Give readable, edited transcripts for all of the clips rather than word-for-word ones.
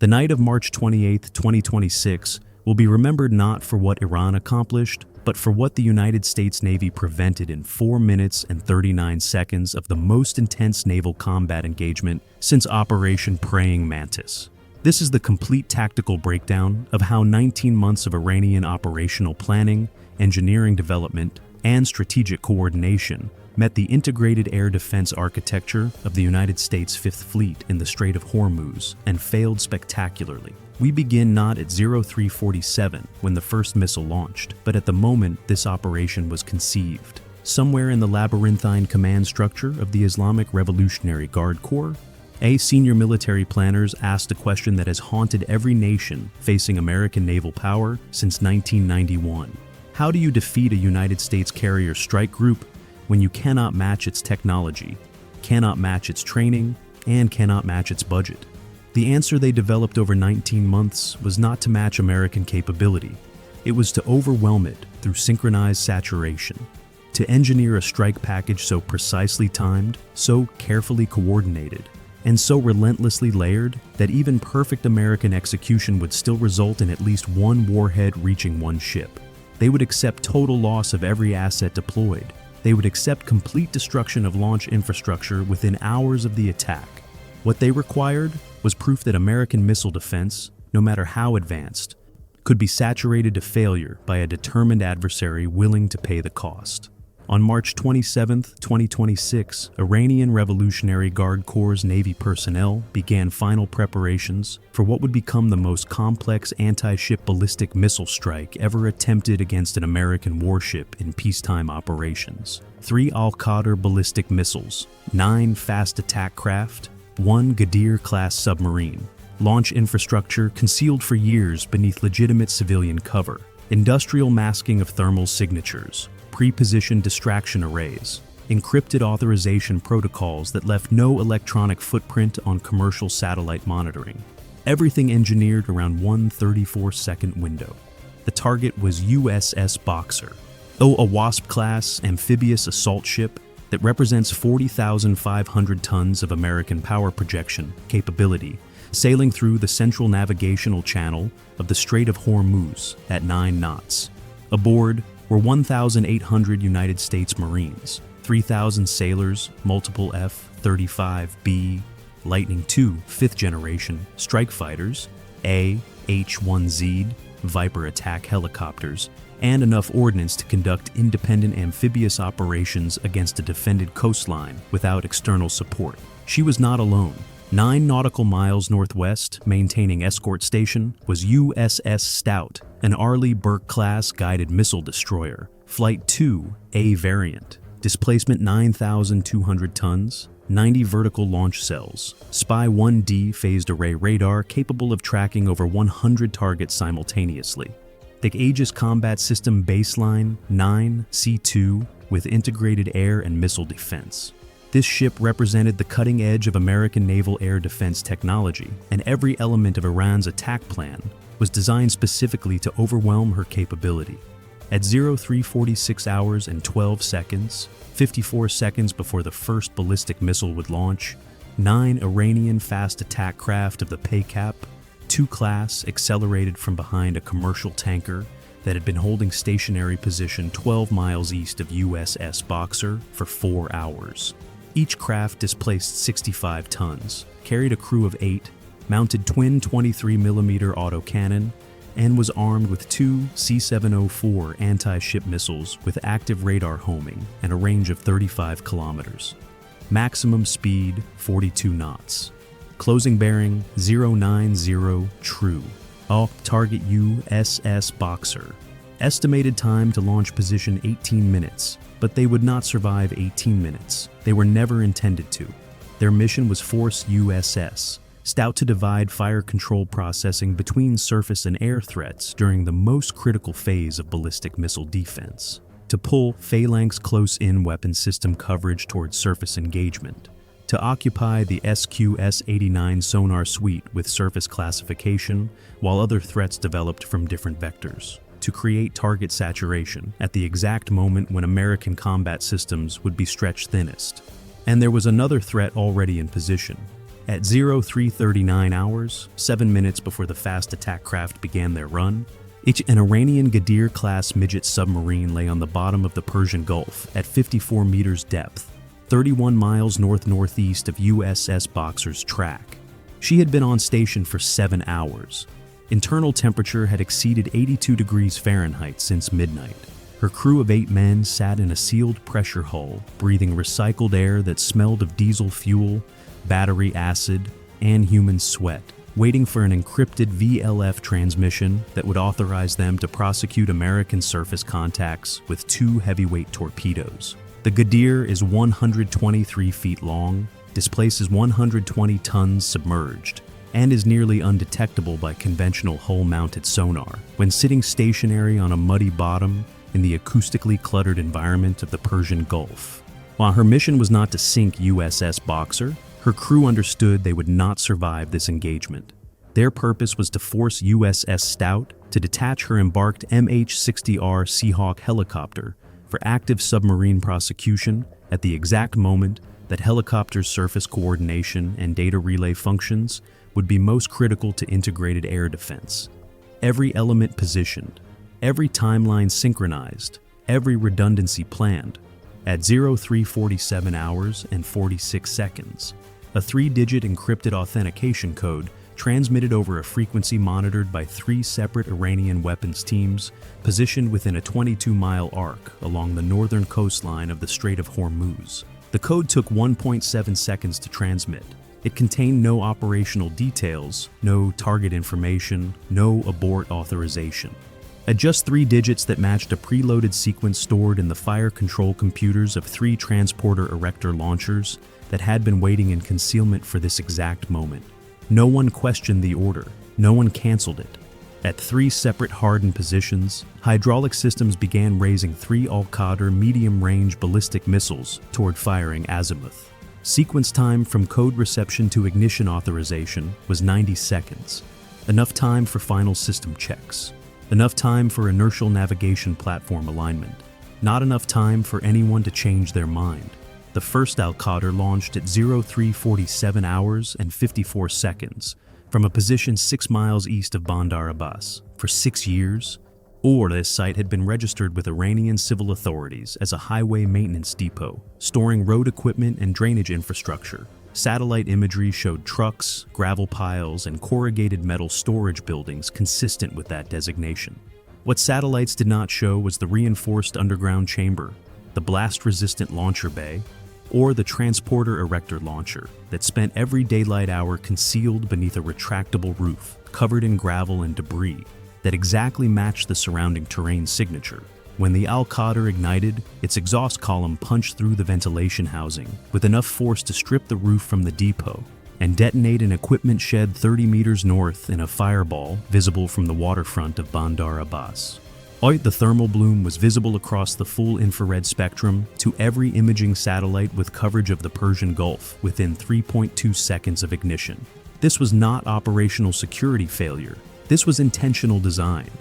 The night of March 28, 2026, will be remembered not for what Iran accomplished, but for what the United States Navy prevented in 4 minutes and 39 seconds of the most intense naval combat engagement since Operation Praying Mantis. This is the complete tactical breakdown of how 19 months of Iranian operational planning, engineering development, and strategic coordination met the integrated air defense architecture of the United States Fifth Fleet in the Strait of Hormuz and failed spectacularly. We begin not at 0347 when the first missile launched, but at the moment this operation was conceived. Somewhere in the labyrinthine command structure of the Islamic Revolutionary Guard Corps, senior military planners asked a question that has haunted every nation facing American naval power since 1991. How do you defeat a United States carrier strike group when you cannot match its technology, cannot match its training, and cannot match its budget? The answer they developed over 19 months was not to match American capability. It was to overwhelm it through synchronized saturation, to engineer a strike package so precisely timed, so carefully coordinated, and so relentlessly layered that even perfect American execution would still result in at least one warhead reaching one ship. They would accept total loss of every asset deployed. They would accept complete destruction of launch infrastructure within hours of the attack. What they required was proof that American missile defense, no matter how advanced, could be saturated to failure by a determined adversary willing to pay the cost. On March 27, 2026, Iranian Revolutionary Guard Corps' Navy personnel began final preparations for what would become the most complex anti-ship ballistic missile strike ever attempted against an American warship in peacetime operations. 3 Al-Qadr ballistic missiles, 9 fast attack craft, 1 Ghadir-class submarine, launch infrastructure concealed for years beneath legitimate civilian cover, industrial masking of thermal signatures, pre-positioned distraction arrays, encrypted authorization protocols that left no electronic footprint on commercial satellite monitoring. Everything engineered around one 34-second window. The target was USS Boxer, a Wasp-class amphibious assault ship that represents 40,500 tons of American power projection capability, sailing through the central navigational channel of the Strait of Hormuz at 9 knots. Aboard were 1,800 United States Marines, 3,000 sailors, multiple F-35B, Lightning II 5th-generation strike fighters, H-1Z Viper attack helicopters, and enough ordnance to conduct independent amphibious operations against a defended coastline without external support. She was not alone. 9 nautical miles northwest, maintaining escort station, was USS Stout, an Arleigh Burke-class guided missile destroyer, Flight 2 A variant, displacement 9,200 tons, 90 vertical launch cells, Spy-1D phased array radar capable of tracking over 100 targets simultaneously. The Aegis Combat System Baseline 9C2 with integrated air and missile defense. This ship represented the cutting edge of American naval air defense technology, and every element of Iran's attack plan was designed specifically to overwhelm her capability. At 0346 hours and 12 seconds, 54 seconds before the first ballistic missile would launch, 9 Iranian fast attack craft of the PACAP, 2 class accelerated from behind a commercial tanker that had been holding stationary position 12 miles east of USS Boxer for 4 hours. Each craft displaced 65 tons, carried a crew of 8, mounted twin 23mm autocannon, and was armed with 2 C-704 anti-ship missiles with active radar homing and a range of 35 kilometers. Maximum speed 42 knots. Closing bearing 090 true. Target USS Boxer. Estimated time to launch position 18 minutes, but they would not survive 18 minutes. They were never intended to. Their mission was force USS Stout to divide fire control processing between surface and air threats during the most critical phase of ballistic missile defense, to pull Phalanx close-in weapon system coverage towards surface engagement, to occupy the SQ-S-89 sonar suite with surface classification while other threats developed from different vectors, to create target saturation at the exact moment when American combat systems would be stretched thinnest. And there was another threat already in position, At 0339 hours, 7 minutes before the fast attack craft began their run, an Iranian Ghadir-class midget submarine lay on the bottom of the Persian Gulf at 54 meters depth, 31 miles north-northeast of USS Boxer's track. She had been on station for 7 hours. Internal temperature had exceeded 82 degrees Fahrenheit since midnight. Her crew of 8 men sat in a sealed pressure hull, breathing recycled air that smelled of diesel fuel, battery acid, and human sweat, waiting for an encrypted VLF transmission that would authorize them to prosecute American surface contacts with 2 heavyweight torpedoes. The Ghadir is 123 feet long, displaces 120 tons submerged, and is nearly undetectable by conventional hull-mounted sonar when sitting stationary on a muddy bottom in the acoustically cluttered environment of the Persian Gulf. While her mission was not to sink USS Boxer, her crew understood they would not survive this engagement. Their purpose was to force USS Stout to detach her embarked MH-60R Seahawk helicopter for active submarine prosecution at the exact moment that helicopter's surface coordination and data relay functions would be most critical to integrated air defense. Every element positioned, every timeline synchronized, every redundancy planned. At 0347 hours and 46 seconds, a 3-digit encrypted authentication code transmitted over a frequency monitored by 3 separate Iranian weapons teams positioned within a 22-mile arc along the northern coastline of the Strait of Hormuz. The code took 1.7 seconds to transmit. It contained no operational details, no target information, no abort authorization. At just 3 digits that matched a preloaded sequence stored in the fire control computers of 3 transporter erector launchers that had been waiting in concealment for this exact moment. No one questioned the order. No one canceled it. At 3 separate hardened positions, hydraulic systems began raising 3 Al-Qadr medium-range ballistic missiles toward firing azimuth. Sequence time from code reception to ignition authorization was 90 seconds. Enough time for final system checks. Enough time for inertial navigation platform alignment. Not enough time for anyone to change their mind. The first Al-Qadr launched at 0347 hours and 54 seconds from a position 6 miles east of Bandar Abbas. For 6 years, this site had been registered with Iranian civil authorities as a highway maintenance depot, storing road equipment and drainage infrastructure. Satellite imagery showed trucks, gravel piles, and corrugated metal storage buildings consistent with that designation. What satellites did not show was the reinforced underground chamber, the blast-resistant launcher bay, or the transporter erector launcher that spent every daylight hour concealed beneath a retractable roof, covered in gravel and debris, that exactly matched the surrounding terrain signature. When the Al-Qadr ignited, its exhaust column punched through the ventilation housing with enough force to strip the roof from the depot and detonate an equipment shed 30 meters north in a fireball visible from the waterfront of Bandar Abbas. The thermal bloom was visible across the full infrared spectrum to every imaging satellite with coverage of the Persian Gulf within 3.2 seconds of ignition. This was not operational security failure. This was intentional design.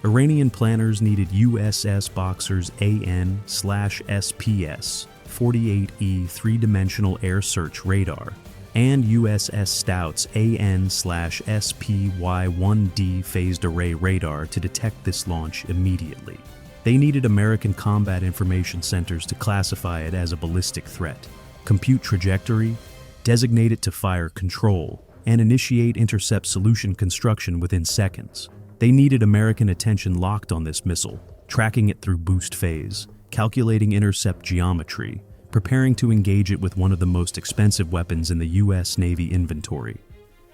Iranian planners needed USS Boxer's AN/SPS 48E 3-dimensional air search radar and USS Stout's AN/SPY-1D phased array radar to detect this launch immediately. They needed American combat information centers to classify it as a ballistic threat, compute trajectory, designate it to fire control, and initiate intercept solution construction within seconds. They needed American attention locked on this missile, tracking it through boost phase, calculating intercept geometry, preparing to engage it with one of the most expensive weapons in the U.S. Navy inventory.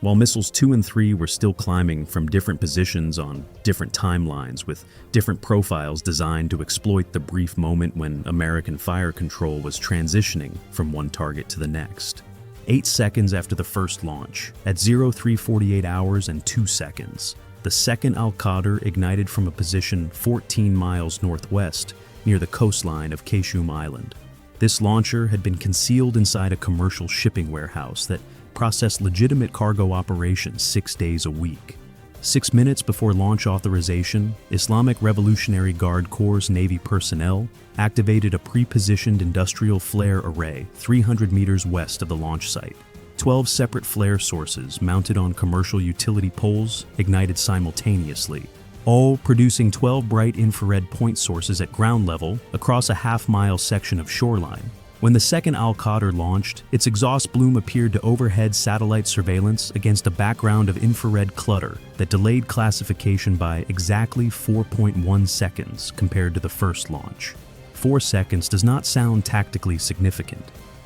While missiles 2 and 3 were still climbing from different positions on different timelines with different profiles designed to exploit the brief moment when American fire control was transitioning from one target to the next. 8 seconds after the first launch, at 0348 hours and 2 seconds, the second Al-Qadr ignited from a position 14 miles northwest near the coastline of Keshum Island. This launcher had been concealed inside a commercial shipping warehouse that processed legitimate cargo operations 6 days a week. 6 minutes before launch authorization, Islamic Revolutionary Guard Corps Navy personnel activated a pre-positioned industrial flare array 300 meters west of the launch site. 12 separate flare sources mounted on commercial utility poles ignited simultaneously, all producing 12 bright infrared point sources at ground level across a half-mile section of shoreline. When the second Al-Qadr launched, its exhaust plume appeared to overhead satellite surveillance against a background of infrared clutter that delayed classification by exactly 4.1 seconds compared to the first launch. 4 seconds does not sound tactically significant.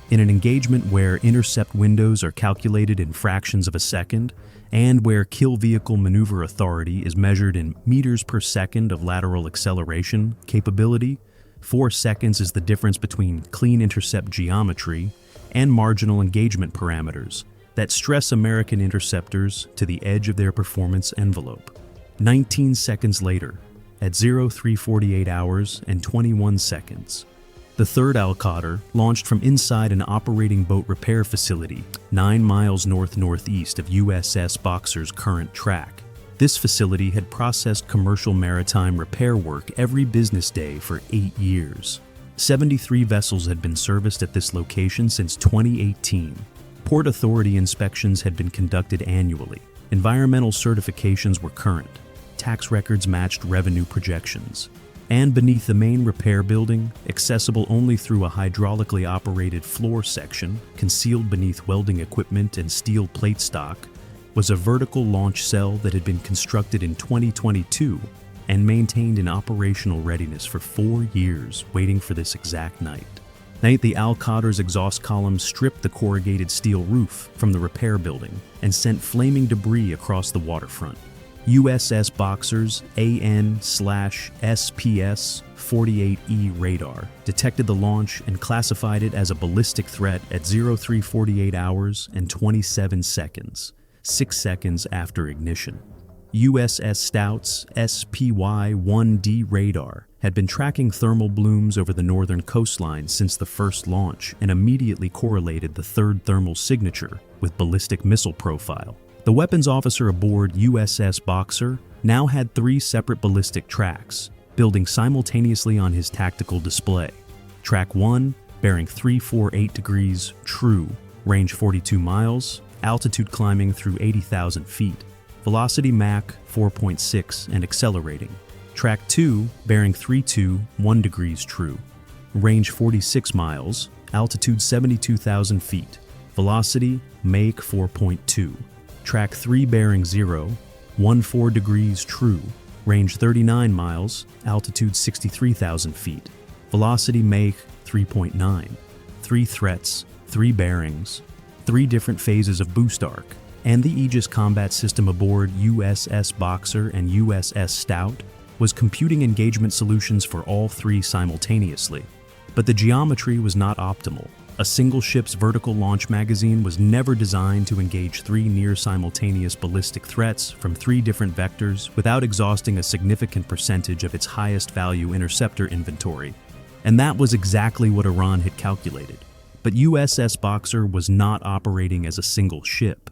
In an engagement where intercept windows are calculated in fractions of a second, and where kill vehicle maneuver authority is measured in meters per second of lateral acceleration capability, 4 seconds is the difference between clean intercept geometry and marginal engagement parameters that stress American interceptors to the edge of their performance envelope. 19 seconds later, at 0348 hours and 21 seconds, the third Al-Qadr launched from inside an operating boat repair facility 9 miles north-northeast of USS Boxer's current track. This facility had processed commercial maritime repair work every business day for 8 years. 73 vessels had been serviced at this location since 2018. Port Authority inspections had been conducted annually. Environmental certifications were current. Tax records matched revenue projections. And beneath the main repair building, accessible only through a hydraulically operated floor section, concealed beneath welding equipment and steel plate stock, was a vertical launch cell that had been constructed in 2022 and maintained in operational readiness for 4 years, waiting for this exact night. The Al-Qadr's exhaust columns stripped the corrugated steel roof from the repair building and sent flaming debris across the waterfront. USS Boxer's AN/SPS-48E radar detected the launch and classified it as a ballistic threat at 0348 hours and 27 seconds, 6 seconds after ignition. USS Stout's SPY-1D radar had been tracking thermal blooms over the northern coastline since the first launch and immediately correlated the third thermal signature with ballistic missile profile. The weapons officer aboard USS Boxer now had 3 separate ballistic tracks, building simultaneously on his tactical display. Track 1, bearing 348 degrees true, range 42 miles, altitude climbing through 80,000 feet, velocity Mach 4.6 and accelerating. Track 2, bearing 321 degrees true, range 46 miles, altitude 72,000 feet, velocity Mach 4.2. Track 3 bearing 014 degrees true, range 39 miles, altitude 63,000 feet, velocity Mach 3.9. 3 threats, 3 bearings, 3 different phases of boost arc, and the Aegis combat system aboard USS Boxer and USS Stout was computing engagement solutions for all 3 simultaneously. But the geometry was not optimal. A single ship's vertical launch magazine was never designed to engage 3 near-simultaneous ballistic threats from 3 different vectors without exhausting a significant percentage of its highest-value interceptor inventory. And that was exactly what Iran had calculated. But USS Boxer was not operating as a single ship.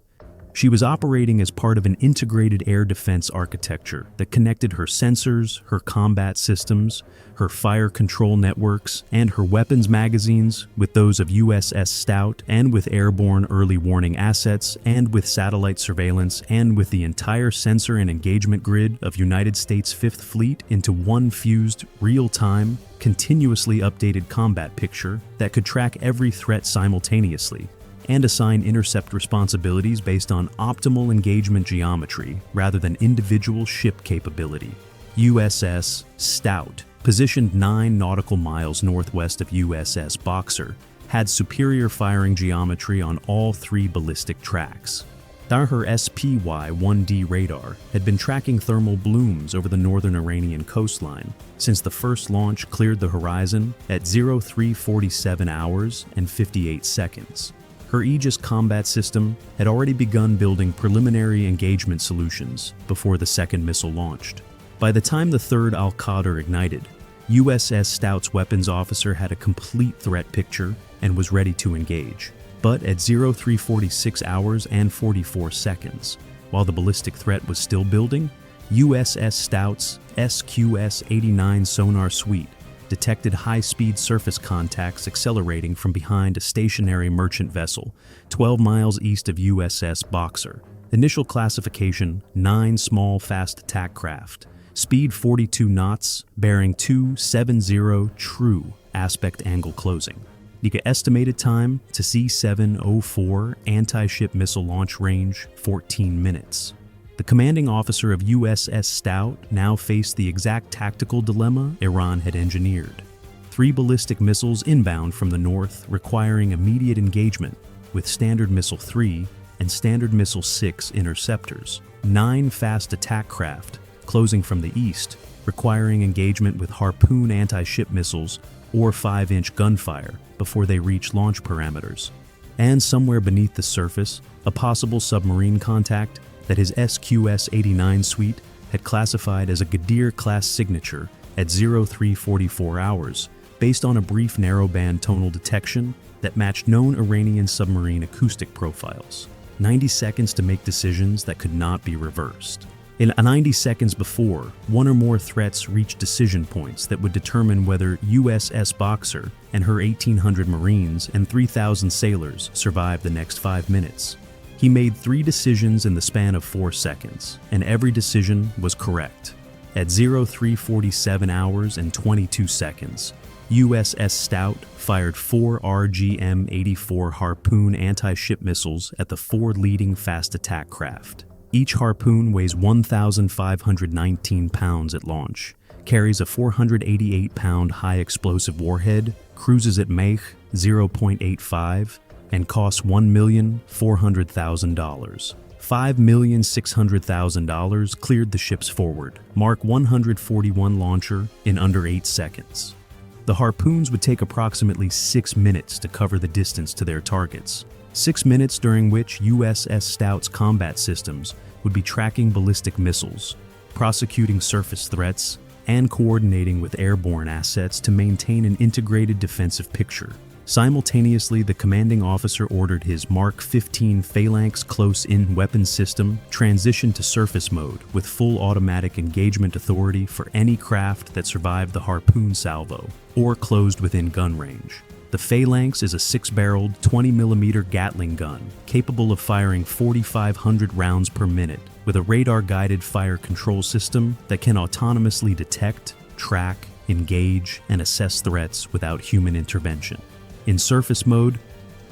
She was operating as part of an integrated air defense architecture that connected her sensors, her combat systems, her fire control networks, and her weapons magazines with those of USS Stout, and with airborne early warning assets, and with satellite surveillance, and with the entire sensor and engagement grid of United States 5th Fleet into one fused, real-time, continuously updated combat picture that could track every threat simultaneously and assign intercept responsibilities based on optimal engagement geometry rather than individual ship capability. USS Stout, positioned 9 nautical miles northwest of USS Boxer, had superior firing geometry on all 3 ballistic tracks. Her SPY-1D radar had been tracking thermal blooms over the northern Iranian coastline since the first launch cleared the horizon at 0347 hours and 58 seconds. Her Aegis combat system had already begun building preliminary engagement solutions before the second missile launched. By the time the third Al-Qadr ignited, USS Stout's weapons officer had a complete threat picture and was ready to engage. But at 0346 hours and 44 seconds, while the ballistic threat was still building, USS Stout's SQS-89 sonar suite detected high-speed surface contacts accelerating from behind a stationary merchant vessel 12 miles east of USS Boxer. Initial classification: 9 small fast attack craft. Speed 42 knots, bearing 270 true aspect angle closing. Estimated time to C-704 anti-ship missile launch range 14 minutes. The commanding officer of USS Stout now faced the exact tactical dilemma Iran had engineered. 3 ballistic missiles inbound from the north requiring immediate engagement with Standard Missile 3 and Standard Missile 6 interceptors. 9 fast attack craft closing from the east requiring engagement with Harpoon anti-ship missiles or 5-inch gunfire before they reach launch parameters. And somewhere beneath the surface, a possible submarine contact that his SQS-89 suite had classified as a Ghadir-class signature at 0344 hours based on a brief narrowband tonal detection that matched known Iranian submarine acoustic profiles. 90 seconds to make decisions that could not be reversed. In 90 seconds before, one or more threats reached decision points that would determine whether USS Boxer and her 1,800 Marines and 3,000 sailors survived the next 5 minutes. He made 3 decisions in the span of 4 seconds, and every decision was correct. At 0347 hours and 22 seconds, USS Stout fired 4 RGM-84 Harpoon anti-ship missiles at the 4 leading fast attack craft. Each Harpoon weighs 1,519 pounds at launch, carries a 488-pound high-explosive warhead, cruises at Mach 0.85, and costs $1,400,000. $5,600,000 cleared the ship's forward, Mark 141 launcher in under 8 seconds. The Harpoons would take approximately 6 minutes to cover the distance to their targets. 6 minutes during which USS Stout's combat systems would be tracking ballistic missiles, prosecuting surface threats, and coordinating with airborne assets to maintain an integrated defensive picture. Simultaneously, the commanding officer ordered his Mark 15 Phalanx close-in weapon system transition to surface mode with full automatic engagement authority for any craft that survived the Harpoon salvo or closed within gun range. The Phalanx is a 6-barreled 20mm Gatling gun capable of firing 4,500 rounds per minute with a radar-guided fire control system that can autonomously detect, track, engage, and assess threats without human intervention. In surface mode,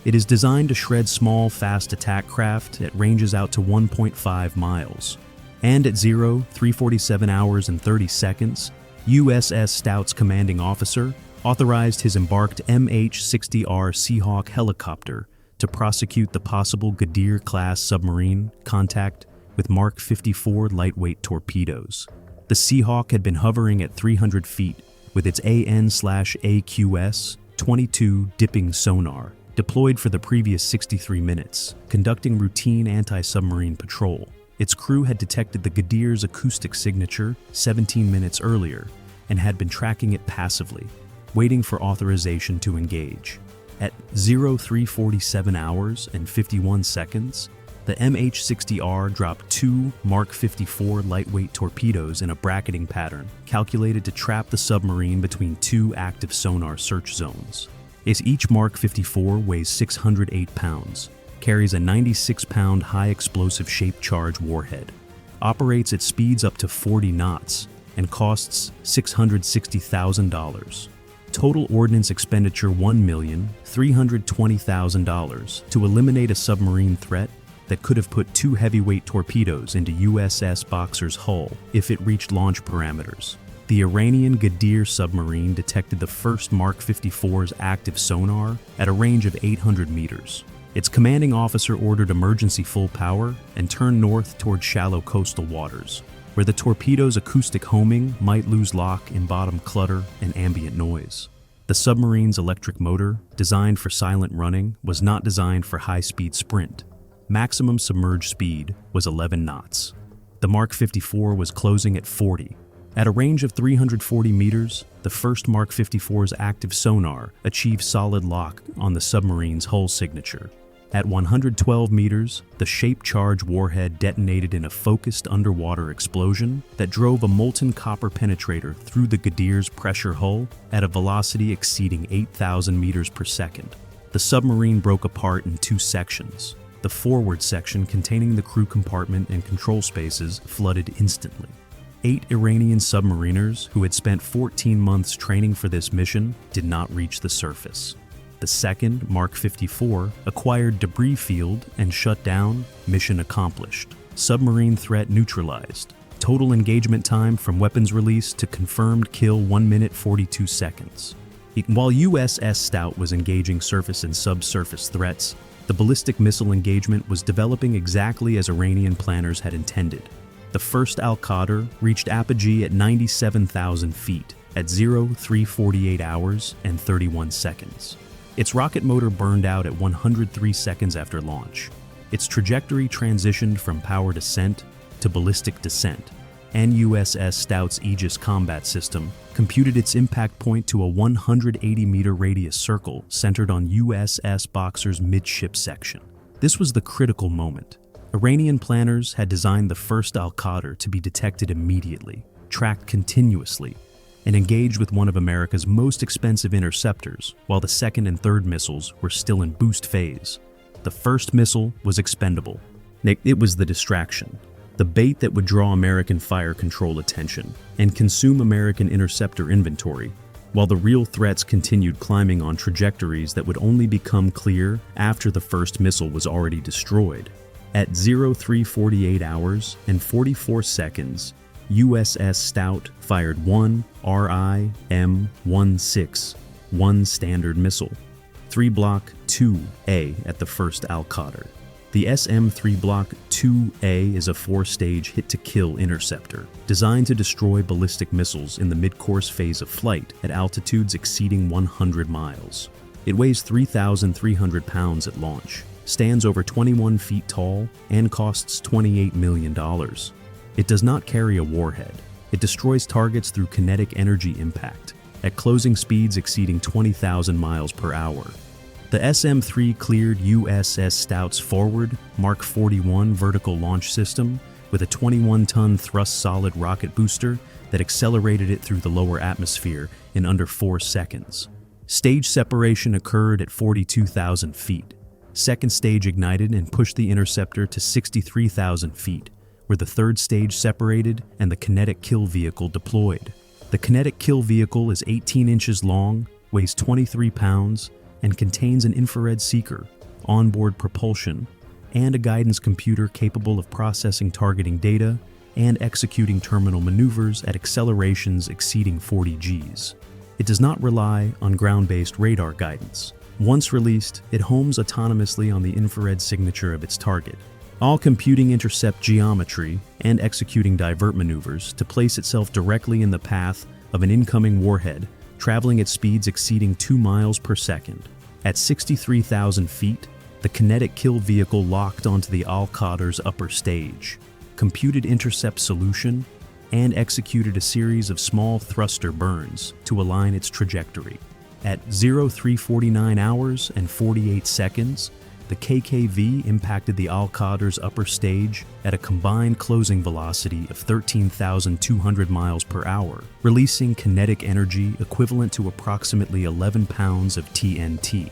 it is designed to shred small, fast attack craft at ranges out to 1.5 miles. And at 0347 hours and 30 seconds, USS Stout's commanding officer authorized his embarked MH-60R Seahawk helicopter to prosecute the possible Ghadir-class submarine contact with Mark 54 lightweight torpedoes. The Seahawk had been hovering at 300 feet with its AN/AQS 22 dipping sonar, deployed for the previous 63 minutes, conducting routine anti-submarine patrol. Its crew had detected the Ghadir's acoustic signature 17 minutes earlier and had been tracking it passively, waiting for authorization to engage. At 0347 hours and 51 seconds, the MH-60R dropped 2 Mark 54 lightweight torpedoes in a bracketing pattern calculated to trap the submarine between 2 active sonar search zones. Each Mark 54 weighs 608 pounds, carries a 96-pound high-explosive shape charge warhead, operates at speeds up to 40 knots, and costs $660,000. Total ordnance expenditure $1,320,000 to eliminate a submarine threat that could have put 2 heavyweight torpedoes into USS Boxer's hull if it reached launch parameters. The Iranian Ghadir submarine detected the first Mark 54's active sonar at a range of 800 meters. Its commanding officer ordered emergency full power and turned north toward shallow coastal waters, where the torpedo's acoustic homing might lose lock in bottom clutter and ambient noise. The submarine's electric motor, designed for silent running, was not designed for high-speed sprint. Maximum submerged speed was 11 knots. The Mark 54 was closing at 40. At a range of 340 meters, the first Mark 54's active sonar achieved solid lock on the submarine's hull signature. At 112 meters, the shape-charged warhead detonated in a focused underwater explosion that drove a molten copper penetrator through the Ghadir's pressure hull at a velocity exceeding 8,000 meters per second. The submarine broke apart in two sections. The forward section, containing the crew compartment and control spaces, flooded instantly. 8 Iranian submariners, who had spent 14 months training for this mission, did not reach the surface. The second, Mark 54, acquired debris field and shut down. Mission accomplished. Submarine threat neutralized. Total engagement time from weapons release to confirmed kill 1 minute 42 seconds. While USS Stout was engaging surface and subsurface threats, the ballistic missile engagement was developing exactly as Iranian planners had intended. The first Al-Qadr reached apogee at 97,000 feet at 0348 hours and 31 seconds. Its rocket motor burned out at 103 seconds after launch. Its trajectory transitioned from powered ascent to ballistic descent, and USS Stout's Aegis combat system computed its impact point to a 180-meter radius circle centered on USS Boxer's midship section. This was the critical moment. Iranian planners had designed the first Al-Qadr to be detected immediately, tracked continuously, and engaged with one of America's most expensive interceptors, while the second and third missiles were still in boost phase. The first missile was expendable. It was the distraction, the bait that would draw American fire control attention and consume American interceptor inventory, while the real threats continued climbing on trajectories that would only become clear after the first missile was already destroyed. At 0348 hours and 44 seconds, USS Stout fired one RIM-161 Standard missile, 3 Block 2A at the first Al-Qadr. The SM-3 Block 2A is a 4-stage hit-to-kill interceptor designed to destroy ballistic missiles in the mid-course phase of flight at altitudes exceeding 100 miles. It weighs 3,300 pounds at launch, stands over 21 feet tall, and costs $28 million. It does not carry a warhead. It destroys targets through kinetic energy impact, at closing speeds exceeding 20,000 miles per hour. The SM-3 cleared USS Stout's forward Mark 41 vertical launch system with a 21-ton thrust-solid rocket booster that accelerated it through the lower atmosphere in under 4 seconds. Stage separation occurred at 42,000 feet. Second stage ignited and pushed the interceptor to 63,000 feet, where the third stage separated and the kinetic kill vehicle deployed. The kinetic kill vehicle is 18 inches long, weighs 23 pounds, and contains an infrared seeker, onboard propulsion, and a guidance computer capable of processing targeting data and executing terminal maneuvers at accelerations exceeding 40 Gs. It does not rely on ground-based radar guidance. Once released, it homes autonomously on the infrared signature of its target, all computing intercept geometry and executing divert maneuvers to place itself directly in the path of an incoming warhead, traveling at speeds exceeding 2 miles per second. At 63,000 feet, the kinetic kill vehicle locked onto the Al-Qadr's upper stage, computed intercept solution, and executed a series of small thruster burns to align its trajectory. At 0349 hours and 48 seconds, the KKV impacted the Al-Qadr's upper stage at a combined closing velocity of 13,200 miles per hour, releasing kinetic energy equivalent to approximately 11 pounds of TNT.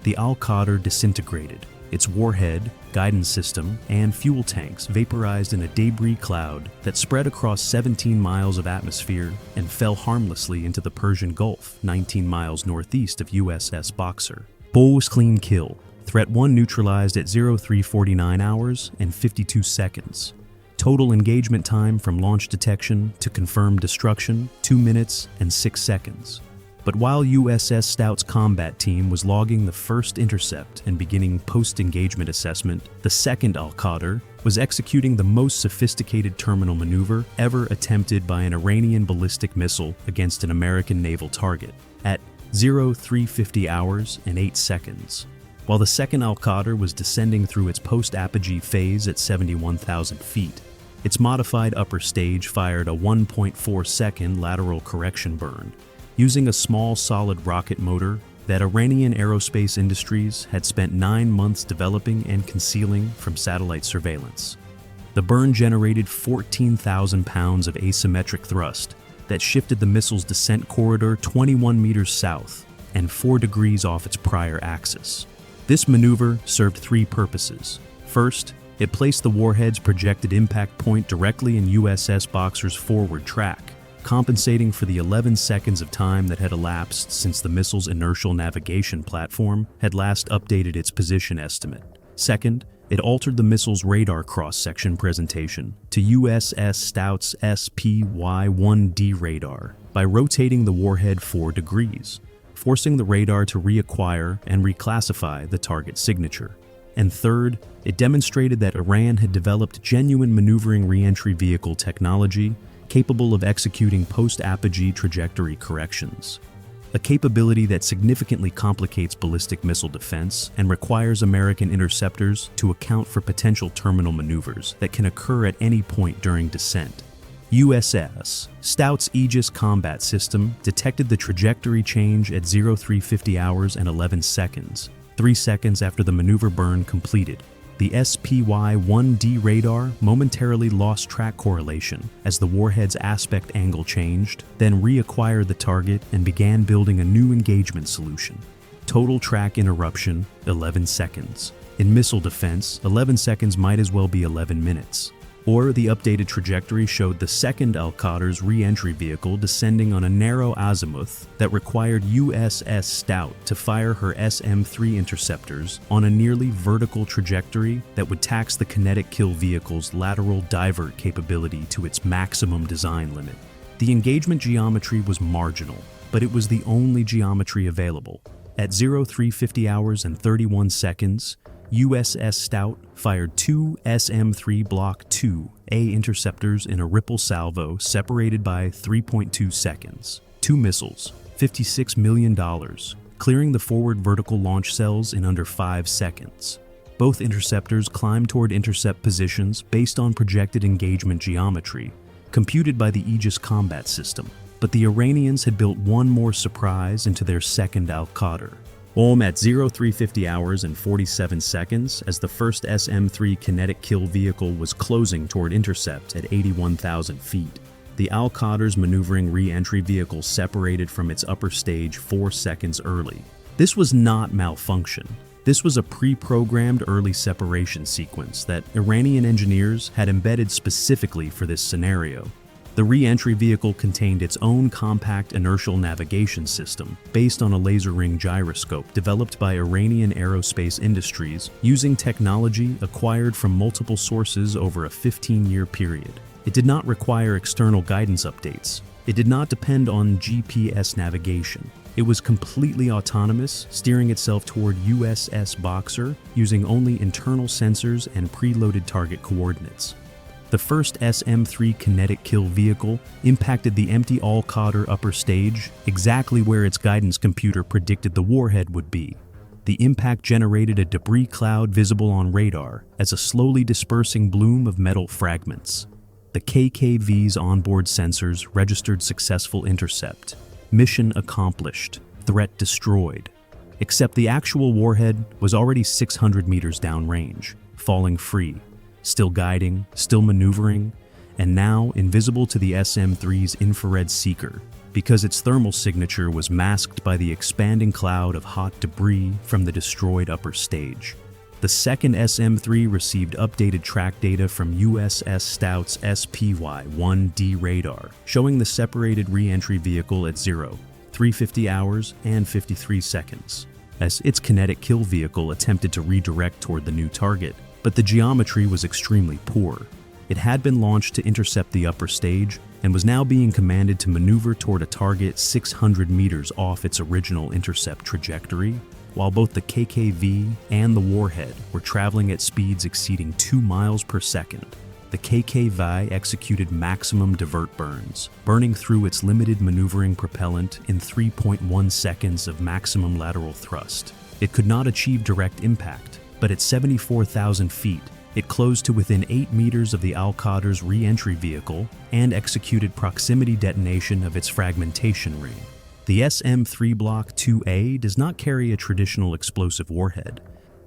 The Al-Qadr disintegrated. Its warhead, guidance system, and fuel tanks vaporized in a debris cloud that spread across 17 miles of atmosphere and fell harmlessly into the Persian Gulf, 19 miles northeast of USS Boxer. Bow's clean kill. Threat 1 neutralized at 0349 hours and 52 seconds. Total engagement time from launch detection to confirmed destruction, 2 minutes and 6 seconds. But while USS Stout's combat team was logging the first intercept and beginning post-engagement assessment, the second Al-Qadr was executing the most sophisticated terminal maneuver ever attempted by an Iranian ballistic missile against an American naval target at 0350 hours and 8 seconds. While the second Al-Qadr was descending through its post-apogee phase at 71,000 feet, its modified upper stage fired a 1.4-second lateral correction burn, using a small solid rocket motor that Iranian aerospace industries had spent 9 months developing and concealing from satellite surveillance. The burn generated 14,000 pounds of asymmetric thrust that shifted the missile's descent corridor 21 meters south and 4 degrees off its prior axis. This maneuver served 3 purposes. First, it placed the warhead's projected impact point directly in USS Boxer's forward track, compensating for the 11 seconds of time that had elapsed since the missile's inertial navigation platform had last updated its position estimate. Second, it altered the missile's radar cross-section presentation to USS Stout's SPY-1D radar by rotating the warhead 4 degrees, forcing the radar to reacquire and reclassify the target signature. And third, it demonstrated that Iran had developed genuine maneuvering re-entry vehicle technology capable of executing post-apogee trajectory corrections, a capability that significantly complicates ballistic missile defense and requires American interceptors to account for potential terminal maneuvers that can occur at any point during descent. USS Stout's Aegis combat system detected the trajectory change at 0350 hours and 11 seconds, 3 seconds after the maneuver burn completed. The SPY-1D radar momentarily lost track correlation as the warhead's aspect angle changed, then reacquired the target and began building a new engagement solution. Total track interruption, 11 seconds. In missile defense, 11 seconds might as well be 11 minutes. Or the updated trajectory showed the second Al-Qadr's re-entry vehicle descending on a narrow azimuth that required USS Stout to fire her SM-3 interceptors on a nearly vertical trajectory that would tax the kinetic kill vehicle's lateral divert capability to its maximum design limit. The engagement geometry was marginal, but it was the only geometry available. At 0350 hours and 31 seconds, USS Stout fired 2 SM-3 Block 2A interceptors in a ripple salvo separated by 3.2 seconds. 2 missiles, $56 million, clearing the forward vertical launch cells in under 5 seconds. Both interceptors climbed toward intercept positions based on projected engagement geometry, computed by the Aegis combat system. But the Iranians had built one more surprise into their second Al-Qadr. At 0350 hours and 47 seconds, as the first SM-3 kinetic kill vehicle was closing toward intercept at 81,000 feet, the Al-Qadr's maneuvering re-entry vehicle separated from its upper stage 4 seconds early. This was not malfunction. This was a pre-programmed early separation sequence that Iranian engineers had embedded specifically for this scenario. The re-entry vehicle contained its own compact inertial navigation system based on a laser ring gyroscope developed by Iranian aerospace industries using technology acquired from multiple sources over a 15-year period. It did not require external guidance updates. It did not depend on GPS navigation. It was completely autonomous, steering itself toward USS Boxer using only internal sensors and preloaded target coordinates. The first SM-3 kinetic kill vehicle impacted the empty Al-Qadr upper stage exactly where its guidance computer predicted the warhead would be. The impact generated a debris cloud visible on radar as a slowly dispersing bloom of metal fragments. The KKV's onboard sensors registered successful intercept. Mission accomplished. Threat destroyed. Except the actual warhead was already 600 meters downrange, falling free. Still guiding, still maneuvering, and now invisible to the SM-3's infrared seeker because its thermal signature was masked by the expanding cloud of hot debris from the destroyed upper stage. The second SM-3 received updated track data from USS Stout's SPY-1D radar, showing the separated re-entry vehicle at 0350 hours and 53 seconds, as its kinetic kill vehicle attempted to redirect toward the new target. But the geometry was extremely poor. It had been launched to intercept the upper stage and was now being commanded to maneuver toward a target 600 meters off its original intercept trajectory, while both the KKV and the warhead were traveling at speeds exceeding 2 miles per second. The KKV executed maximum divert burns, burning through its limited maneuvering propellant in 3.1 seconds of maximum lateral thrust. It could not achieve direct impact, but at 74,000 feet, it closed to within 8 meters of the Al-Qadr's re-entry vehicle and executed proximity detonation of its fragmentation ring. The SM-3 Block 2A does not carry a traditional explosive warhead,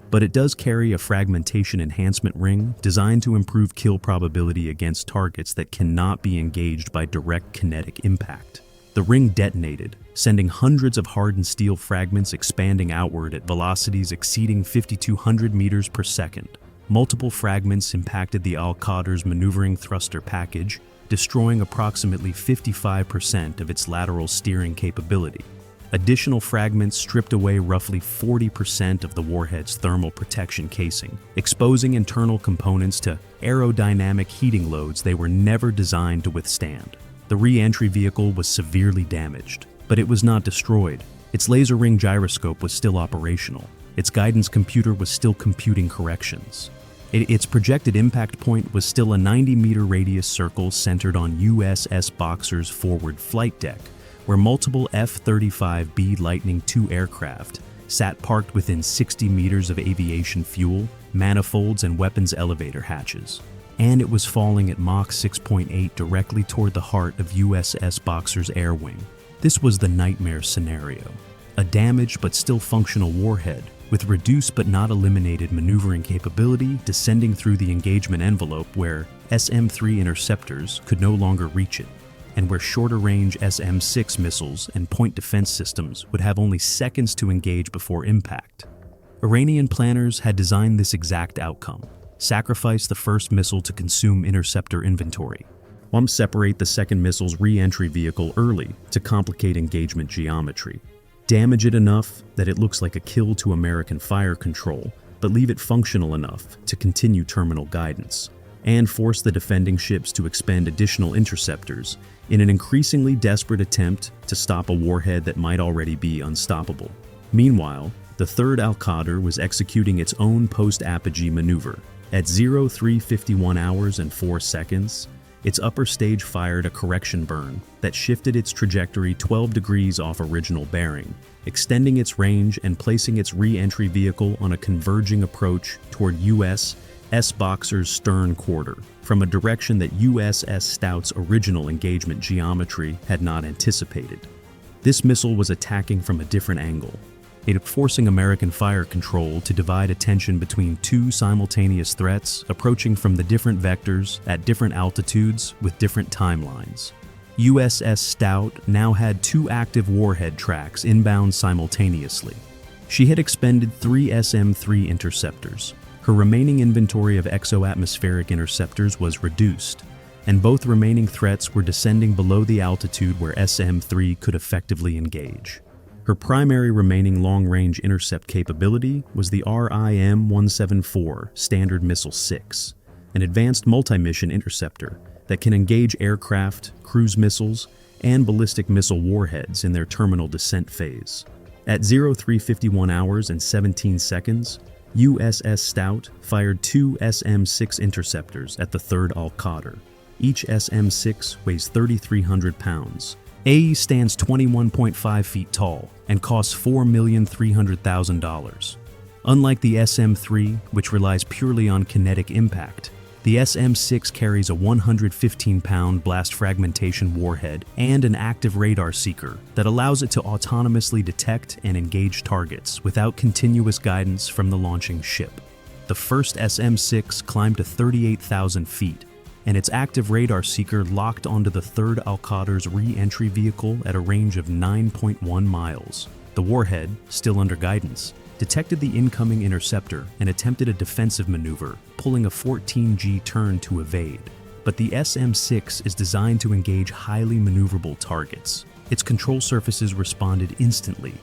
but it does carry a fragmentation enhancement ring designed to improve kill probability against targets that cannot be engaged by direct kinetic impact. The ring detonated, sending hundreds of hardened steel fragments expanding outward at velocities exceeding 5,200 meters per second. Multiple fragments impacted the Al-Qadr's maneuvering thruster package, destroying approximately 55% of its lateral steering capability. Additional fragments stripped away roughly 40% of the warhead's thermal protection casing, exposing internal components to aerodynamic heating loads they were never designed to withstand. The re-entry vehicle was severely damaged, but it was not destroyed. Its laser ring gyroscope was still operational. Its guidance computer was still computing corrections. Its projected impact point was still a 90-meter radius circle centered on USS Boxer's forward flight deck, where multiple F-35B Lightning II aircraft sat parked within 60 meters of aviation fuel, manifolds, and weapons elevator hatches. And it was falling at Mach 6.8 directly toward the heart of USS Boxer's air wing. This was the nightmare scenario. A damaged but still functional warhead, with reduced but not eliminated maneuvering capability descending through the engagement envelope where SM-3 interceptors could no longer reach it, and where shorter-range SM-6 missiles and point defense systems would have only seconds to engage before impact. Iranian planners had designed this exact outcome: sacrifice the first missile to consume interceptor inventory, while separate the second missile's re-entry vehicle early to complicate engagement geometry. Damage it enough that it looks like a kill to American fire control, but leave it functional enough to continue terminal guidance, and force the defending ships to expend additional interceptors in an increasingly desperate attempt to stop a warhead that might already be unstoppable. Meanwhile, the third Al-Qadr was executing its own post-apogee maneuver. At 03:51 hours and 4 seconds, its upper stage fired a correction burn that shifted its trajectory 12 degrees off original bearing, extending its range and placing its re-entry vehicle on a converging approach toward USS Boxer's stern quarter, from a direction that USS Stout's original engagement geometry had not anticipated. This missile was attacking from a different angle, forcing American fire control to divide attention between two simultaneous threats approaching from the different vectors at different altitudes with different timelines. USS Stout now had 2 active warhead tracks inbound simultaneously. She had expended 3 SM-3 interceptors. Her remaining inventory of exo-atmospheric interceptors was reduced, and both remaining threats were descending below the altitude where SM-3 could effectively engage. Her primary remaining long-range intercept capability was the RIM-174 Standard Missile 6, an advanced multi-mission interceptor that can engage aircraft, cruise missiles, and ballistic missile warheads in their terminal descent phase. At 03:51 hours and 17 seconds, USS Stout fired 2 SM-6 interceptors at the third Al-Qadr. Each SM-6 weighs 3,300 pounds. AE stands 21.5 feet tall and costs $4,300,000. Unlike the SM-3, which relies purely on kinetic impact, the SM-6 carries a 115-pound blast fragmentation warhead and an active radar seeker that allows it to autonomously detect and engage targets without continuous guidance from the launching ship. The first SM-6 climbed to 38,000 feet, and its active radar seeker locked onto the third Al-Qadr's re-entry vehicle at a range of 9.1 miles. The warhead, still under guidance, detected the incoming interceptor and attempted a defensive maneuver, pulling a 14G turn to evade. But the SM-6 is designed to engage highly maneuverable targets. Its control surfaces responded instantly,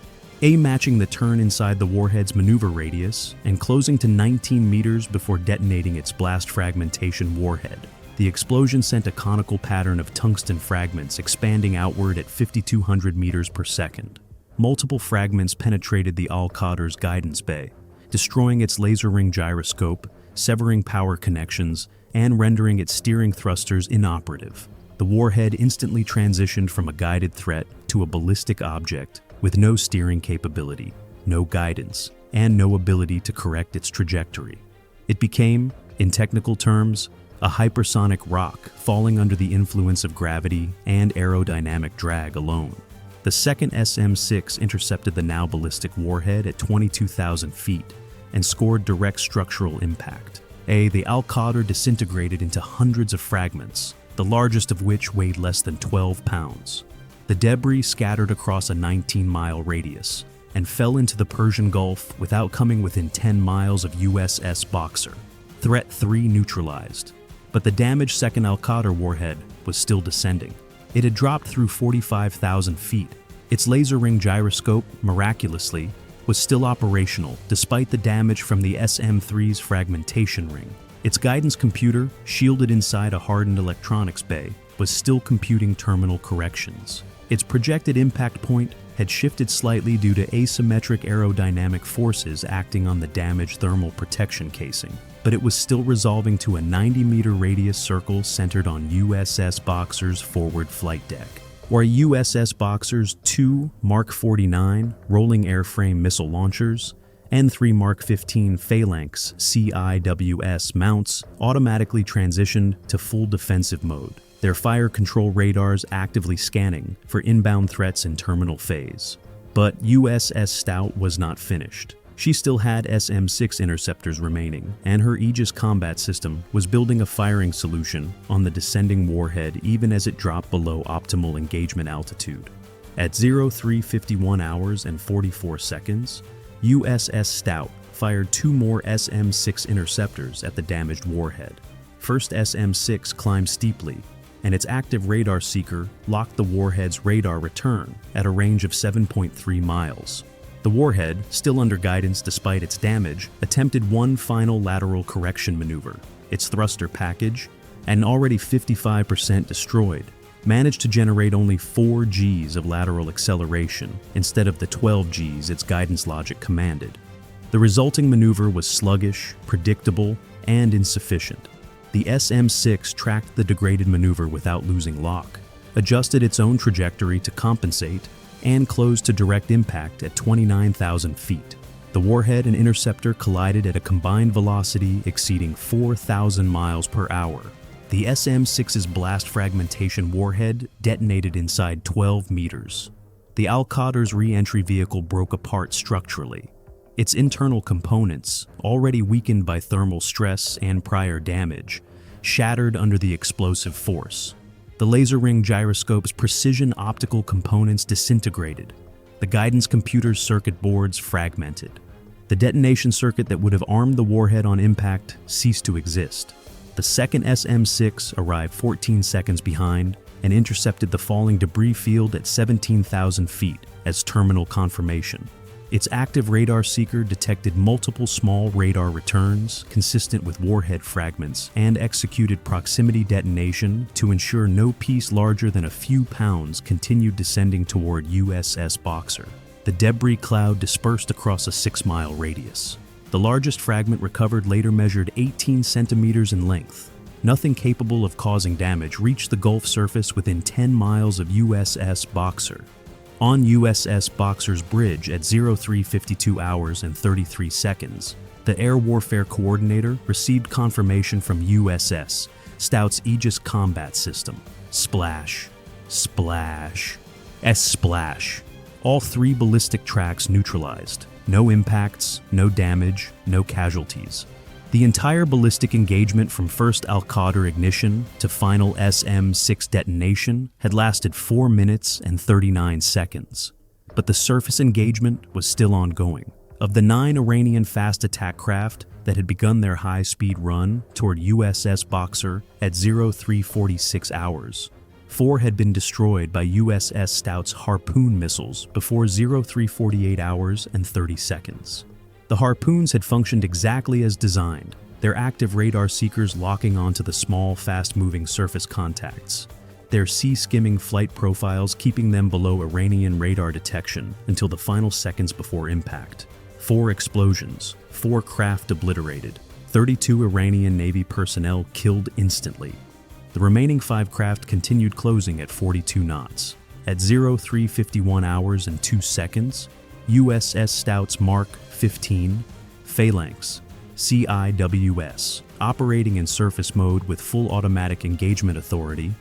matching the turn inside the warhead's maneuver radius and closing to 19 meters before detonating its blast fragmentation warhead. The explosion sent a conical pattern of tungsten fragments expanding outward at 5,200 meters per second. Multiple fragments penetrated the Al-Qadr's guidance bay, destroying its laser ring gyroscope, severing power connections, and rendering its steering thrusters inoperative. The warhead instantly transitioned from a guided threat to a ballistic object with no steering capability, no guidance, and no ability to correct its trajectory. It became, in technical terms, a hypersonic rock falling under the influence of gravity and aerodynamic drag alone. The second SM-6 intercepted the now ballistic Warhead at 22,000 feet and scored direct structural impact. The Al-Qadr disintegrated into hundreds of fragments, the largest of which weighed less than 12 pounds. The debris scattered across a 19-mile radius and fell into the Persian Gulf without coming within 10 miles of USS Boxer. Threat 3 neutralized, but the damaged second Al-Qadr warhead was still descending. It had dropped through 45,000 feet. Its laser ring gyroscope, miraculously, was still operational despite the damage from the SM-3's fragmentation ring. Its guidance computer, shielded inside a hardened electronics bay, was still computing terminal corrections. Its projected impact point had shifted slightly due to asymmetric aerodynamic forces acting on the damaged thermal protection casing, but it was still resolving to a 90-meter radius circle centered on USS Boxer's forward flight deck, where USS Boxer's 2 Mark 49 rolling airframe missile launchers and 3 Mark 15 Phalanx CIWS mounts automatically transitioned to full defensive mode, their fire control radars actively scanning for inbound threats in terminal phase. But USS Stout was not finished. She still had SM-6 interceptors remaining, and her Aegis combat system was building a firing solution on the descending warhead even as it dropped below optimal engagement altitude. At 03:51 hours and 44 seconds, USS Stout fired 2 more SM-6 interceptors at the damaged warhead. First SM-6 climbed steeply, and its active radar seeker locked the warhead's radar return at a range of 7.3 miles. The warhead, still under guidance despite its damage, attempted one final lateral correction maneuver. Its thruster package, and already 55% destroyed, managed to generate only 4 Gs of lateral acceleration instead of the 12 Gs its guidance logic commanded. The resulting maneuver was sluggish, predictable, and insufficient. The SM-6 tracked the degraded maneuver without losing lock, adjusted its own trajectory to compensate, and closed to direct impact at 29,000 feet. The warhead and interceptor collided at a combined velocity exceeding 4,000 miles per hour. The SM-6's blast fragmentation warhead detonated inside 12 meters. The Al-Qadr's re-entry vehicle broke apart structurally. Its internal components, already weakened by thermal stress and prior damage, shattered under the explosive force. The laser ring gyroscope's precision optical components disintegrated. The guidance computer's circuit boards fragmented. The detonation circuit that would have armed the warhead on impact ceased to exist. The second SM-6 arrived 14 seconds behind and intercepted the falling debris field at 17,000 feet as terminal confirmation. Its active radar seeker detected multiple small radar returns consistent with warhead fragments and executed proximity detonation to ensure no piece larger than a few pounds continued descending toward USS Boxer. The debris cloud dispersed across a 6-mile radius. The largest fragment recovered later measured 18 centimeters in length. Nothing capable of causing damage reached the Gulf surface within 10 miles of USS Boxer. On USS Boxer's bridge at 03:52 hours and 33 seconds, the Air Warfare Coordinator received confirmation from USS Stout's Aegis combat system. Splash, splash, splash. All 3 ballistic tracks neutralized. No impacts, no damage, no casualties. The entire ballistic engagement from first Al-Qadr ignition to final SM-6 detonation had lasted 4 minutes and 39 seconds. But the surface engagement was still ongoing. Of the 9 Iranian fast attack craft that had begun their high-speed run toward USS Boxer at 03:46 hours, 4 had been destroyed by USS Stout's Harpoon missiles before 03:48 hours and 30 seconds. The Harpoons had functioned exactly as designed, their active radar seekers locking onto the small, fast-moving surface contacts, their sea-skimming flight profiles keeping them below Iranian radar detection until the final seconds before impact. 4 explosions, 4 craft obliterated, 32 Iranian Navy personnel killed instantly. The remaining 5 craft continued closing at 42 knots. At 03:51 hours and 2 seconds, USS Stout's Mark 15 Phalanx CIWS, operating in surface mode with full automatic engagement authority,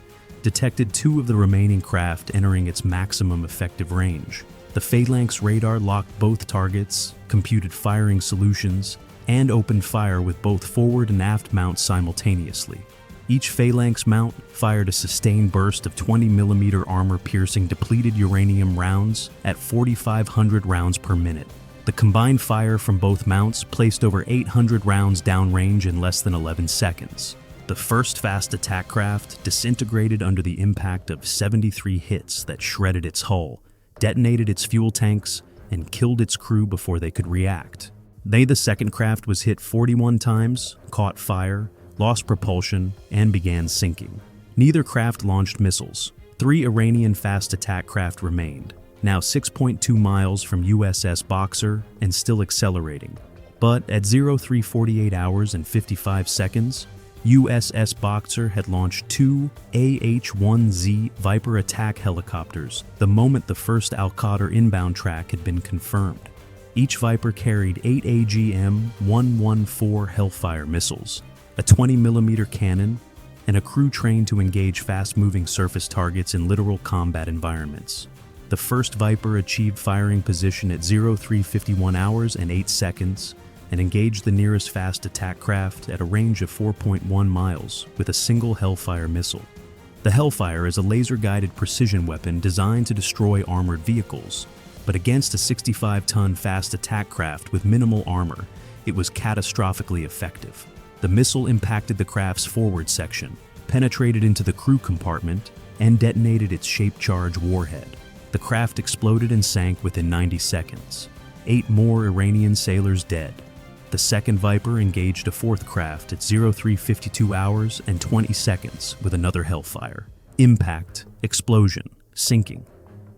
detected 2 of the remaining craft entering its maximum effective range. The Phalanx radar locked both targets, computed firing solutions, and opened fire with both forward and aft mounts simultaneously. Each Phalanx mount fired a sustained burst of 20mm armor-piercing depleted uranium rounds at 4,500 rounds per minute. The combined fire from both mounts placed over 800 rounds downrange in less than 11 seconds. The first fast attack craft disintegrated under the impact of 73 hits that shredded its hull, detonated its fuel tanks, and killed its crew before they could react. The second craft was hit 41 times, caught fire, lost propulsion, and began sinking. Neither craft launched missiles. 3 Iranian fast attack craft remained, now 6.2 miles from USS Boxer and still accelerating. But at 03:48 hours and 55 seconds, USS Boxer had launched 2 AH-1Z Viper attack helicopters the moment the first Al-Qadr inbound track had been confirmed. Each Viper carried 8 AGM-114 Hellfire missiles, a 20mm cannon, and a crew trained to engage fast-moving surface targets in literal combat environments. The first Viper achieved firing position at 03:51 hours and 8 seconds and engaged the nearest fast attack craft at a range of 4.1 miles with a single Hellfire missile. The Hellfire is a laser-guided precision weapon designed to destroy armored vehicles, but against a 65-ton fast attack craft with minimal armor, it was catastrophically effective. The missile impacted the craft's forward section, penetrated into the crew compartment, and detonated its shape-charge warhead. The craft exploded and sank within 90 seconds. 8 more Iranian sailors dead. The second Viper engaged a fourth craft at 03:52 hours and 20 seconds with another Hellfire. Impact, explosion, sinking.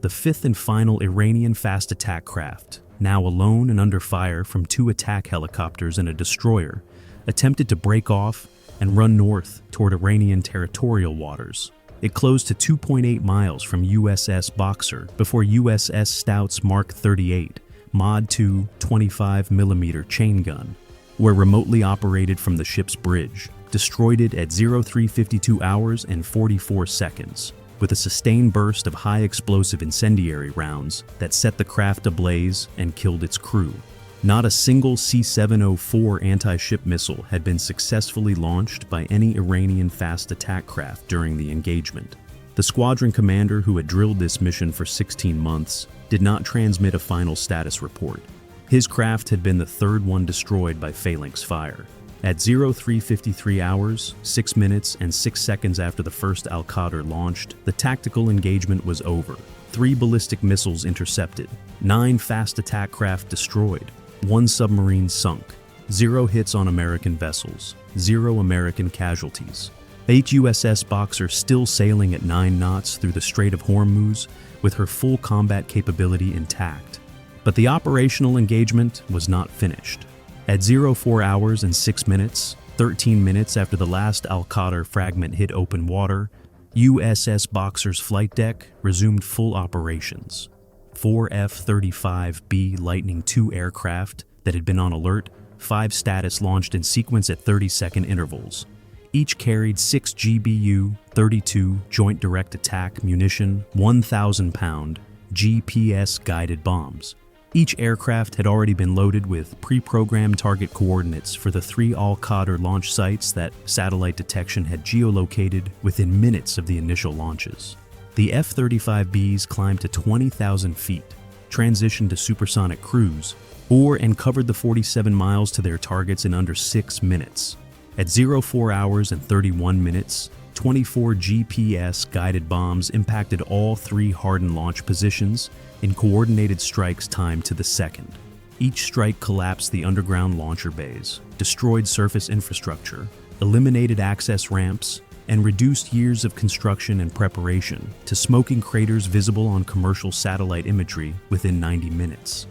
The fifth and final Iranian fast attack craft, now alone and under fire from 2 attack helicopters and a destroyer, attempted to break off and run north toward Iranian territorial waters. It closed to 2.8 miles from USS Boxer before USS Stout's Mark 38 Mod 2 25mm chain gun, where remotely operated from the ship's bridge, destroyed it at 03:52 hours and 44 seconds, with a sustained burst of high-explosive incendiary rounds that set the craft ablaze and killed its crew. Not a single C-704 anti-ship missile had been successfully launched by any Iranian fast attack craft during the engagement. The squadron commander who had drilled this mission for 16 months did not transmit a final status report. His craft had been the third one destroyed by Phalanx fire. At 03:53 hours, 6 minutes, and 6 seconds after the first Al-Qadr launched, the tactical engagement was over. 3 ballistic missiles intercepted, 9 fast attack craft destroyed, 1 submarine sunk, 0 hits on American vessels, 0 American casualties. USS Boxer still sailing at 9 knots through the Strait of Hormuz with her full combat capability intact. But the operational engagement was not finished. At 04 hours and 6 minutes, 13 minutes after the last Al-Qadr fragment hit open water, USS Boxer's flight deck resumed full operations. 4 F-35B Lightning II aircraft that had been on alert, 5 status launched in sequence at 30-second intervals. Each carried 6 GBU-32 Joint Direct Attack munition, 1,000-pound GPS-guided bombs. Each aircraft had already been loaded with pre-programmed target coordinates for the 3 Al-Qadr launch sites that satellite detection had geolocated within minutes of the initial launches. The F-35Bs climbed to 20,000 feet, transitioned to supersonic cruise, and covered the 47 miles to their targets in under 6 minutes. At 04 hours and 31 minutes, 24 GPS-guided bombs impacted all 3 hardened launch positions in coordinated strikes timed to the second. Each strike collapsed the underground launcher bays, destroyed surface infrastructure, eliminated access ramps, and reduced years of construction and preparation to smoking craters visible on commercial satellite imagery within 90 minutes.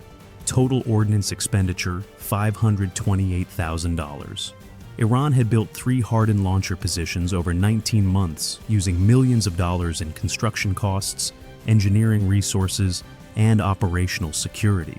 Total ordnance expenditure, $528,000. Iran had built 3 hardened launcher positions over 19 months using millions of dollars in construction costs, engineering resources, and operational security.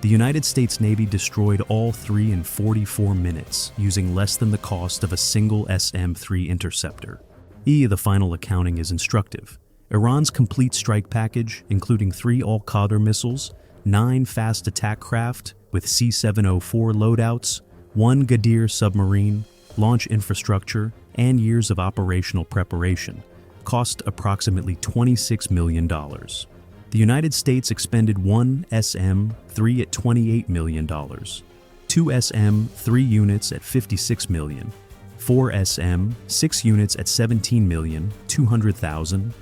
The United States Navy destroyed all 3 in 44 minutes using less than the cost of a single SM-3 interceptor. The final accounting is instructive. Iran's complete strike package, including 3 Al-Qadr missiles, 9 fast attack craft with C-704 loadouts, 1 Ghadir submarine, launch infrastructure, and years of operational preparation, cost approximately $26 million. The United States expended 1 SM-3 at $28 million, 2 SM-3 units at $56 million, 4 SM-6 units at $17,200,000,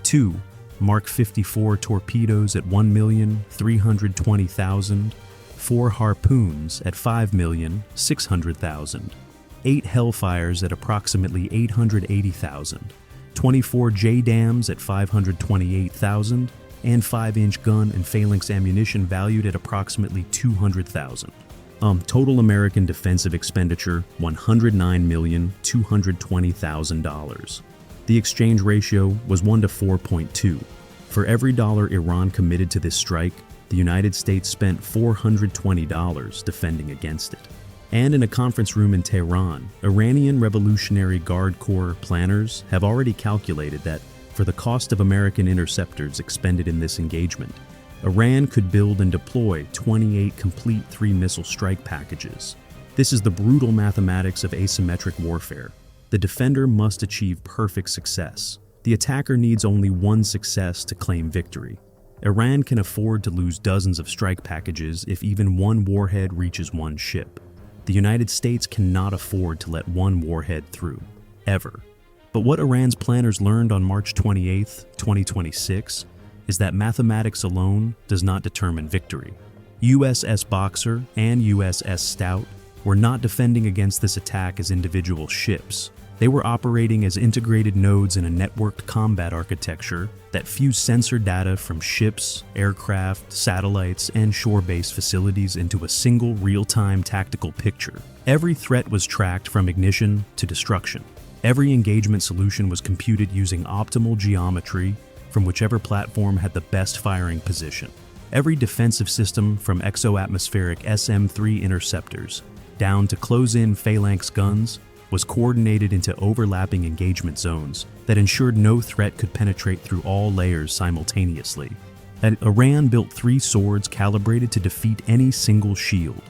2 Mark 54 torpedoes at $1,320,000, 4 Harpoons at $5,600,000, 8 Hellfires at approximately $880,000, 24 JDAMs at $528,000, and 5-inch gun and Phalanx ammunition valued at approximately $200,000. Total American defensive expenditure, $109,220,000. The exchange ratio was 1 to 4.2. For every dollar Iran committed to this strike, the United States spent $420 defending against it. And in a conference room in Tehran, Iranian Revolutionary Guard Corps planners have already calculated that for the cost of American interceptors expended in this engagement, Iran could build and deploy 28 complete 3-missile strike packages. This is the brutal mathematics of asymmetric warfare. The defender must achieve perfect success. The attacker needs only one success to claim victory. Iran can afford to lose dozens of strike packages if even one warhead reaches one ship. The United States cannot afford to let one warhead through, ever. But what Iran's planners learned on March 28, 2026, is that mathematics alone does not determine victory. USS Boxer and USS Stout were not defending against this attack as individual ships. They were operating as integrated nodes in a networked combat architecture that fused sensor data from ships, aircraft, satellites, and shore-based facilities into a single real-time tactical picture. Every threat was tracked from ignition to destruction. Every engagement solution was computed using optimal geometry from whichever platform had the best firing position. Every defensive system from exo-atmospheric SM-3 interceptors down to close-in Phalanx guns was coordinated into overlapping engagement zones that ensured no threat could penetrate through all layers simultaneously. And Iran built 3 swords calibrated to defeat any single shield.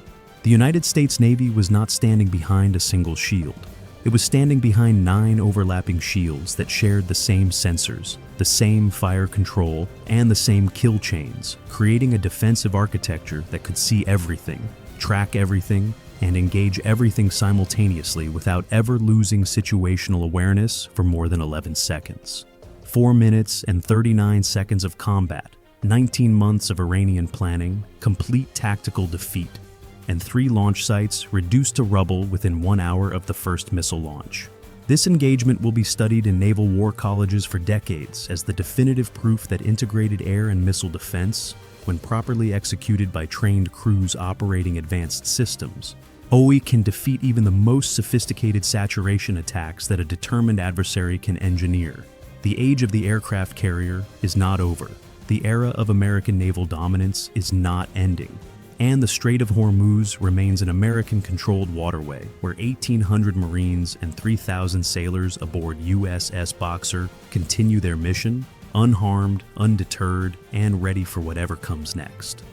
The United States Navy was not standing behind a single shield. It was standing behind 9 overlapping shields that shared the same sensors, the same fire control, and the same kill chains, creating a defensive architecture that could see everything, track everything, and engage everything simultaneously without ever losing situational awareness for more than 11 seconds. 4 minutes and 39 seconds of combat, 19 months of Iranian planning, complete tactical defeat, and 3 launch sites reduced to rubble within 1 hour of the first missile launch. This engagement will be studied in naval war colleges for decades as the definitive proof that integrated air and missile defense, when properly executed by trained crews operating advanced systems, can defeat even the most sophisticated saturation attacks that a determined adversary can engineer. The age of the aircraft carrier is not over. The era of American naval dominance is not ending. And the Strait of Hormuz remains an American-controlled waterway where 1,800 Marines and 3,000 sailors aboard USS Boxer continue their mission, unharmed, undeterred, and ready for whatever comes next.